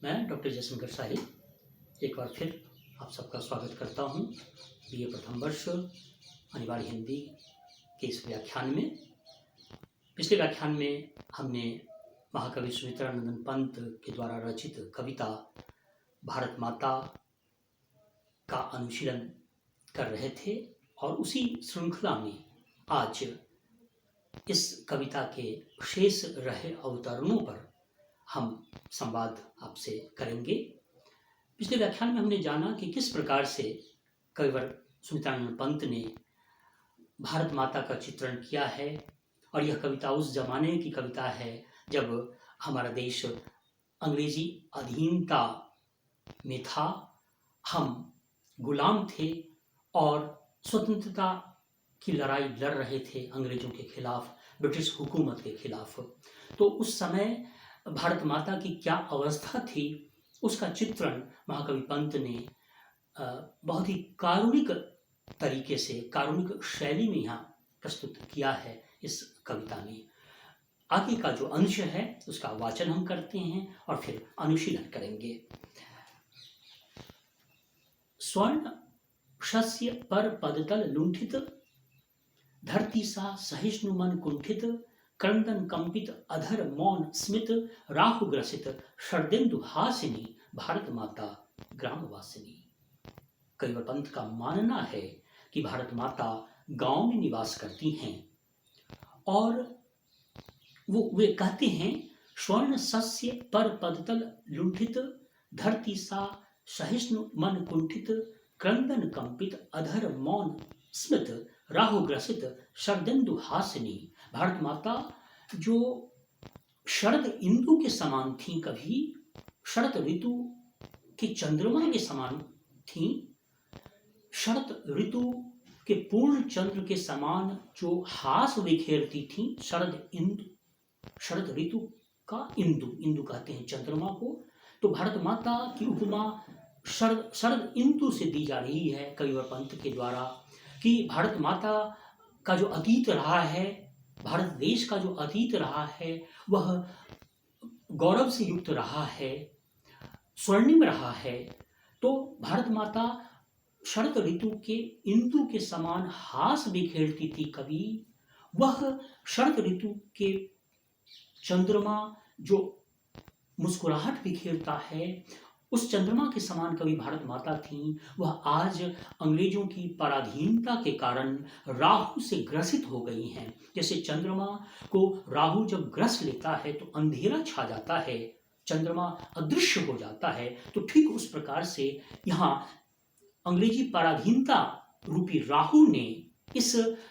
मैं डॉक्टर जयशंकर शाही एक बार फिर आप सबका स्वागत करता हूँ बीए प्रथम वर्ष अनिवार्य हिंदी के इस व्याख्यान में। पिछले व्याख्यान में हमने महाकवि सुमित्रानंद पंत के द्वारा रचित कविता भारत माता का अनुशीलन कर रहे थे और उसी श्रृंखला में आज इस कविता के शेष रहे अवतरणों पर हम संवाद आपसे करेंगे। पिछले व्याख्यान में हमने जाना कि किस प्रकार से कविवर सुमित्रानंद पंत ने भारत माता का चित्रण किया है और यह कविता उस जमाने की कविता है जब हमारा देश अंग्रेजी अधीनता में था, हम गुलाम थे और स्वतंत्रता की लड़ाई लड़ रहे थे अंग्रेजों के खिलाफ, ब्रिटिश हुकूमत के खिलाफ। तो उस समय भारत माता की क्या अवस्था थी उसका चित्रण महाकवि पंत ने बहुत ही कारुणिक तरीके से, कारुणिक शैली में यहाँ प्रस्तुत किया है इस कविता में। आगे का जो अंश है उसका वाचन हम करते हैं और फिर अनुशीलन करेंगे। स्वर्ण शस्य पर पदतल लुंठित, धरती सा सहिष्णु मन कुंठित, क्रंदन कंपित अधर मौन स्मित, राहु ग्रसित शरदिंदु हासिनी, भारत माता ग्रामवासिनी। कविवर पंत का मानना है कि भारत माता गांव में निवास करती हैं और वे कहते हैं स्वर्ण सस्य पर पदतल लुंठित, धरती सा सहिष्णु मन कुंठित, क्रंदन कंपित अधर मौन स्मित, राहु ग्रसित शरदिंदु हासिनी। भारत माता जो शरद इंदु के समान थी, कभी शरद ऋतु के चंद्रमा के समान थी, शरद ऋतु के पूर्ण चंद्र के समान जो हास बिखेरती थी, शरद ऋतु का इंदु कहते हैं चंद्रमा को। तो भारत माता की उपमा शरद इंदु से दी जा रही है कविवर पंत के द्वारा कि भारत माता का जो अतीत रहा है, भारत देश का जो अतीत रहा है वह गौरव से युक्त रहा है, स्वर्णिम रहा है। तो भारत माता शरद ऋतु के इंदु के समान हास बिखेरती थी कभी। वह शरद ऋतु के चंद्रमा जो मुस्कुराहट बिखेरता है, उस चंद्रमा के समान कभी भारत माता थी। वह आज अंग्रेजों की पराधीनता के कारण राहु से ग्रसित हो गई हैं। जैसे चंद्रमा को राहु जब ग्रस लेता है तो अंधेरा छा जाता है, चंद्रमा अदृश्य हो जाता है, तो ठीक उस प्रकार से यहाँ अंग्रेजी पराधीनता रूपी राहु ने इस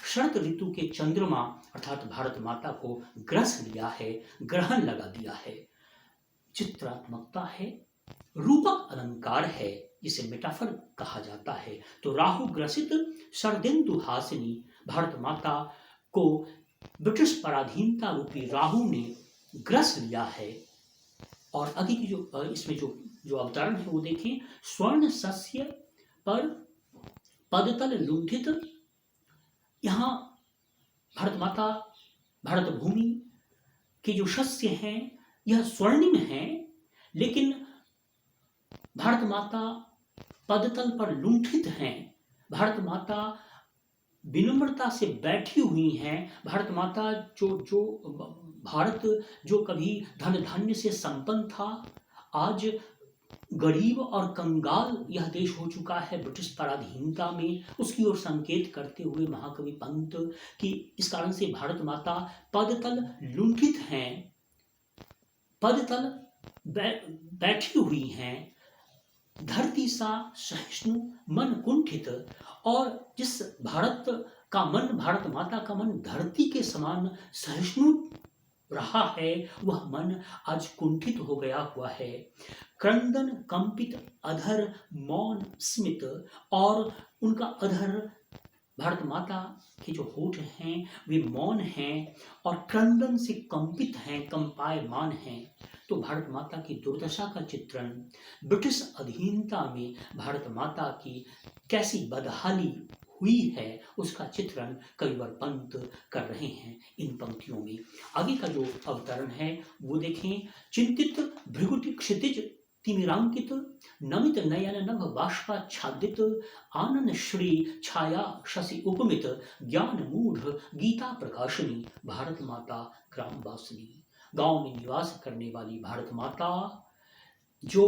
शरद ऋतु के चंद्रमा अर्थात भारत माता को ग्रस लिया है, ग्रहण लगा दिया है। चित्रात्मकता है, रूपक अलंकार है, जिसे मेटाफर कहा जाता है। तो राहु ग्रसित शरदिंदु हासिनी, भारत माता को ब्रिटिश पराधीनता रूपी राहु ने ग्रस लिया है। और आगे की जो इसमें जो अवतरण है वो देखें, स्वर्ण सस्य पर पदतल लुंठित। यहाँ भारत माता, भारत भूमि के जो शस्य हैं यह स्वर्णिम हैं, लेकिन भारत माता पदतल पर लुंठित हैं। भारत माता विनम्रता से बैठी हुई हैं। भारत माता भारत जो कभी धन धान्य से संपन्न था, आज गरीब और कंगाल यह देश हो चुका है ब्रिटिश पराधीनता में। उसकी ओर संकेत करते हुए महाकवि पंत कि इस कारण से भारत माता पदतल लुंठित हैं, पदतल बैठी हुई हैं। धरती सा सहिष्णु मन कुंठित, और जिस भारत का मन, भारत माता का मन धरती के समान सहिष्णु रहा है, वह मन आज कुंठित हो गया हुआ है। क्रंदन कंपित अधर मौन स्मित, और उनका अधर, भारत माता के जो होठ हैं वे मौन हैं और क्रंदन से कंपित हैं, कंपायमान हैं। तो भारत माता की दुर्दशा का चित्रण, ब्रिटिश अधीनता में भारत माता की कैसी बदहाली हुई है उसका चित्रण कविवर पंत कर रहे हैं इन पंक्तियों में। आगे का जो अवतरण है वो देखें, चिंतित भृगुटि क्षितिज तिमिरांकित नमित नयन नभ बाष्पाच्छादित आनंद श्री छाया शशि उपमित ज्ञान मूढ़ गीता प्रकाशनी भारत माता ग्राम वासिनी। गांव में निवास करने वाली भारत माता जो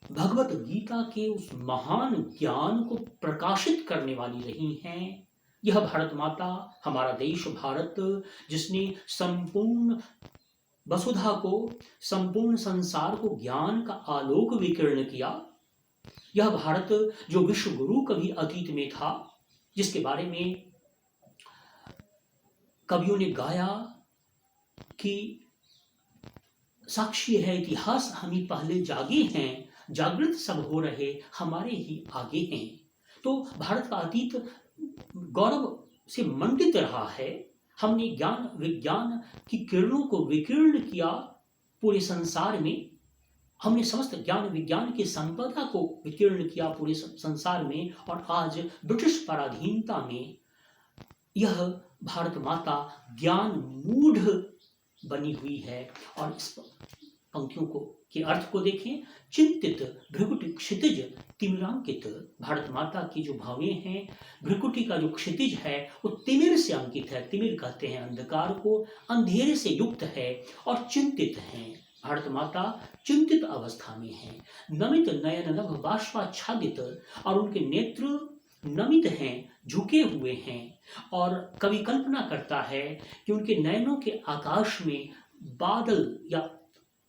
भगवत गीता के उस महान ज्ञान को प्रकाशित करने वाली रही हैं, यह भारत माता, हमारा देश भारत, जिसने संपूर्ण वसुधा को, संपूर्ण संसार को ज्ञान का आलोक विकीर्ण किया, यह भारत जो विश्व गुरु कभी अतीत में था, जिसके बारे में कवियों ने गाया कि साक्षी है इतिहास, हम ही पहले जागे हैं, जागृत सब हो रहे हमारे ही आगे हैं। तो भारत का अतीत गौरव से मंडित रहा है। हमने ज्ञान विज्ञान की किरणों को विकीर्ण किया पूरे संसार में, हमने समस्त ज्ञान विज्ञान की संपदा को विकीर्ण किया पूरे संसार में, और आज ब्रिटिश पराधीनता में यह भारत माता ज्ञान मूढ़ बनी हुई है। और इस पंक्तियों को के अर्थ को देखें, चिंतित भृकुटि क्षितिज तिमिरांकित, भारत माता की जो भावें हैं, भृकुटि का जो क्षितिज है वो तिमिर से अंकित है। तिमिर कहते हैं अंधकार को, अंधेरे से युक्त है और चिंतित है। भारत माता चिंतित अवस्था में है। नमित नयन नभ बाष्पाच्छादित, और उनके नेत्र नमित हैं, झुके हुए हैं, और कवि कल्पना करता है कि उनके नयनों के आकाश में बादल या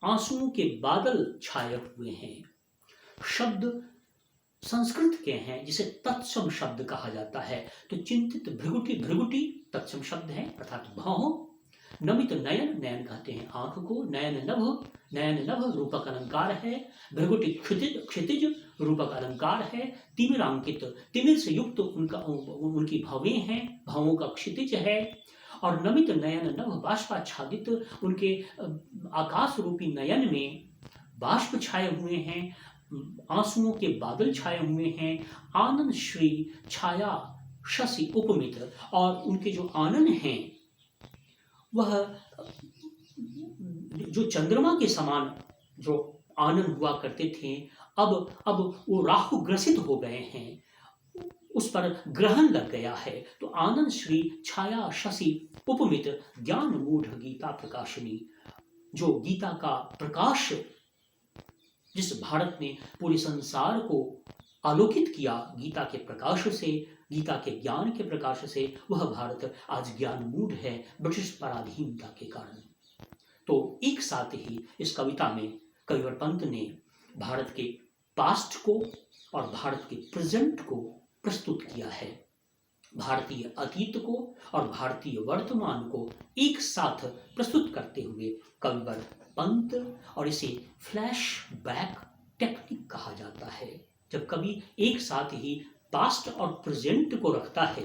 आंसुओं के बादल छाए हुए हैं। शब्द संस्कृत के हैं जिसे तत्सम शब्द कहा जाता है। तो चिंतित भृगुटि, भृगुटि तत्सम शब्द है अर्थात भाव। नमित नयन, नयन कहते हैं आंख को, नयन नभ, नयन नभ रूपक अलंकार है, भृगुटि क्षितिज, क्षितिज रूपक अलंकार है, तिमिरांकित, तिमिर से युक्त उनकी भावें हैं, भावों का क्षितिज है, और नमित नयन नभ बाष्पाच्छादित, उनके आकाश रूपी नयन में बाष्प छाए हुए हैं, आंसुओं के बादल छाए हुए हैं। आनंद श्री छाया शशि उपमित, और उनके जो आनंद हैं वह जो चंद्रमा के समान जो आनंद हुआ करते थे, अब वो राहु ग्रसित हो गए हैं, उस पर ग्रहण लग गया है। तो आनंद श्री छाया शशि उपमित ज्ञान मूढ़ गीता प्रकाशिनी, जो गीता का प्रकाश जिस भारत ने पूरे संसार को आलोकित किया गीता के प्रकाश से, गीता के ज्ञान के प्रकाश से, वह भारत आज ज्ञान मूढ़ है ब्रिटिश पराधीनता के कारण। तो एक साथ ही इस कविता में कविवर पंत ने भारत के पास्ट को और भारत के प्रेजेंट को प्रस्तुत किया है। भारतीय अतीत को और भारतीय वर्तमान को एक साथ प्रस्तुत करते हुए कविवर पंत, और इसे फ्लैशबैक टेक्निक कहा जाता है। जब कवि एक साथ ही पास्ट और प्रेजेंट को रखता है,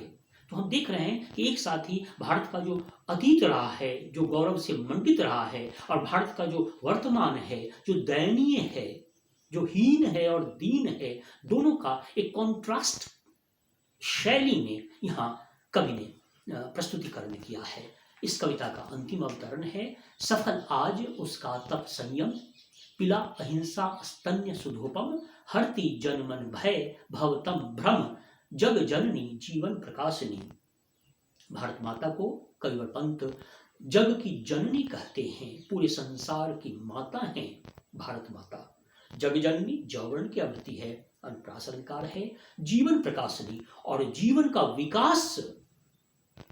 तो हम देख रहे हैं कि एक साथ ही भारत का जो अतीत रहा है, जो गौरव से मंडित रहा है, और भारत का जो वर्तमान है, जो दयनीय है, जो हीन है और दीन है, दोनों का एक कॉन्ट्रास्ट शैली में यहाँ कवि ने प्रस्तुतिकरण किया है। इस कविता का अंतिम अवतरण है, सफल आज उसका तप संयम, पिला अहिंसा स्तन्य सुधोपम, हरति जनमन भय भवतम भ्रम, जग जननी जीवन प्रकाशिनी। भारत माता को कविवर पंत जग की जननी कहते हैं, पूरे संसार की माता हैं भारत माता। जग जननी जौवर्ण की आवृत्ति है, अनुप्रास अलंकार है, जीवन प्रकाशिनी, और जीवन का विकास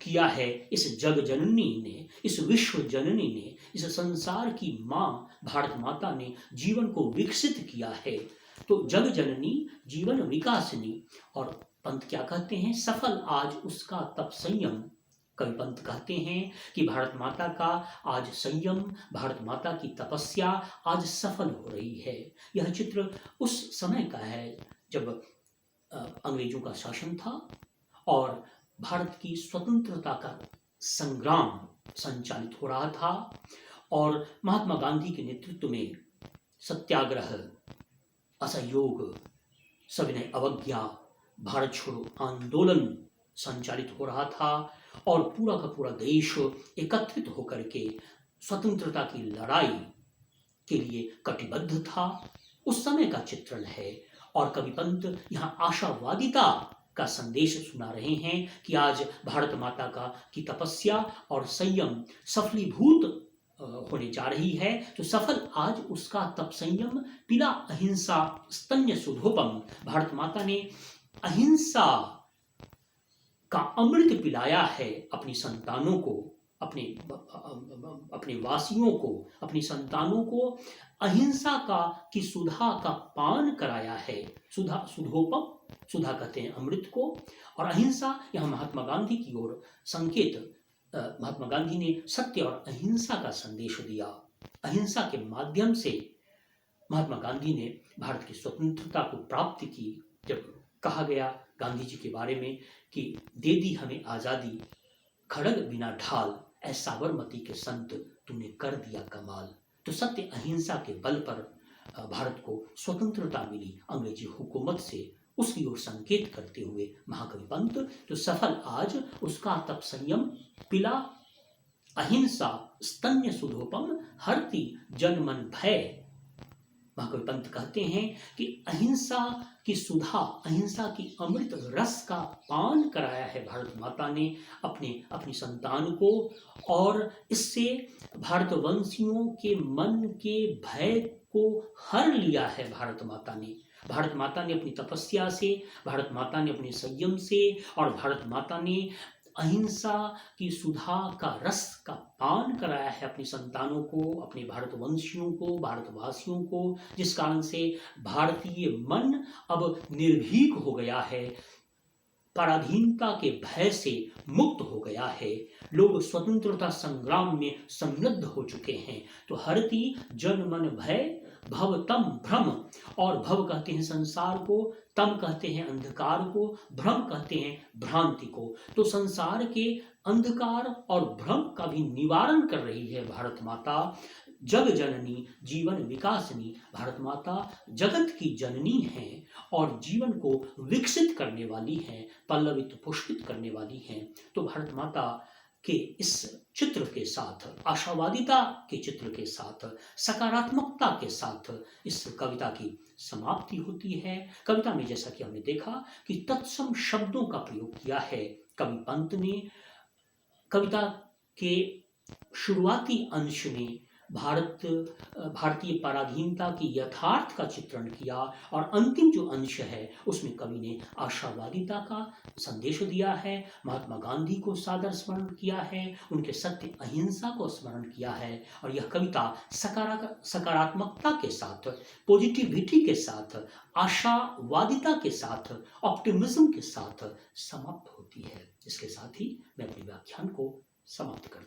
किया है इस जग जननी ने, इस विश्व जननी ने, इस संसार की मां भारत माता ने जीवन को विकसित किया है। तो जग जननी जीवन विकासिनी। और पंत क्या कहते हैं, सफल आज उसका तप संयम। कवि पंत कहते हैं कि भारत माता का आज संयम, भारत माता की तपस्या आज सफल हो रही है। यह चित्र उस समय का है जब अंग्रेजों का शासन था और भारत की स्वतंत्रता का संग्राम संचालित हो रहा था, और महात्मा गांधी के नेतृत्व में सत्याग्रह, असहयोग, सविनय अवज्ञा, भारत छोड़ो आंदोलन संचालित हो रहा था, और पूरा का पूरा देश एकत्रित होकर के स्वतंत्रता की लड़ाई के लिए कटिबद्ध था, उस समय का चित्रण है। और कवि पंत यहाँ आशावादिता का संदेश सुना रहे हैं कि आज भारत माता की तपस्या और संयम सफलीभूत होने जा रही है। तो सफल आज उसका तप संयम, पिला अहिंसा स्तन्य सुधोपम, भारत माता ने अहिंसा का अमृत पिलाया है अपनी संतानों को, अपने वासियों को, अपनी संतानों को अहिंसा की सुधा का पान कराया है। सुधोपम, सुधा कहते हैं अमृत को, और अहिंसा यहाँ महात्मा गांधी की ओर संकेत। महात्मा गांधी ने सत्य और अहिंसा का संदेश दिया। अहिंसा के माध्यम से महात्मा गांधी ने भारत की स्वतंत्रता को प्राप्त की। जब कहा गया गांधी जी के बारे में कि दे दी हमें आजादी खड़ग बिना ढाल, ऐ साबरमती के संत तूने कर दिया कमाल। तो सत्य अहिंसा के बल पर भारत को स्वतंत्रता मिली अंग्रेजी हुकूमत से, उसकी ओर संकेत करते हुए महाकवि पंत तो सफल आज उसका तप संयम, पिला अहिंसा स्तन्य सुधोपम, हरती जन मन भय। महाकवि पंत कहते हैं कि अहिंसा की सुधा, अहिंसा की अमृत रस का पान कराया है भारत माता ने अपनी संतान को, और इससे भारतवंशियों के मन के भय को हर लिया है भारत माता ने। भारत माता ने अपनी तपस्या से, भारत माता ने अपने संयम से, और भारत माता ने अहिंसा की सुधा का रस का पान कराया है अपनी संतानों को, अपने भारतवंशियों को, भारतवासियों को, जिस कारण से भारतीय मन अब निर्भीक हो गया है, पराधीनता के भय से मुक्त हो गया है। लोग स्वतंत्रता संग्राम में समृद्ध हो चुके हैं। तो हरती जन मन भय, भव तम भ्रम, और भव कहते हैं संसार को, तम कहते हैं अंधकार को, भ्रम कहते हैं भ्रांति को। तो संसार के अंधकार और भ्रम का भी निवारण कर रही है भारत माता। जग जननी जीवन विकासनी, भारत माता जगत की जननी है और जीवन को विकसित करने वाली है, पल्लवित पुष्पित करने वाली है। तो भारत माता के इस चित्र के साथ, आशावादिता के चित्र के साथ, सकारात्मकता के साथ इस कविता की समाप्ति होती है। कविता में जैसा कि हमने देखा कि तत्सम शब्दों का प्रयोग किया है कवि पंत ने। कविता के शुरुआती अंश में भारतीय पराधीनता की यथार्थ का चित्रण किया, और अंतिम जो अंश है उसमें कवि ने आशावादिता का संदेश दिया है, महात्मा गांधी को सादर स्मरण किया है, उनके सत्य अहिंसा को स्मरण किया है। और यह कविता सकारात्मकता के साथ, पॉजिटिविटी के साथ, आशावादिता के साथ, ऑप्टिमिज्म के साथ समाप्त होती है। इसके साथ ही मैं अपने व्याख्यान को समाप्त करता हूं।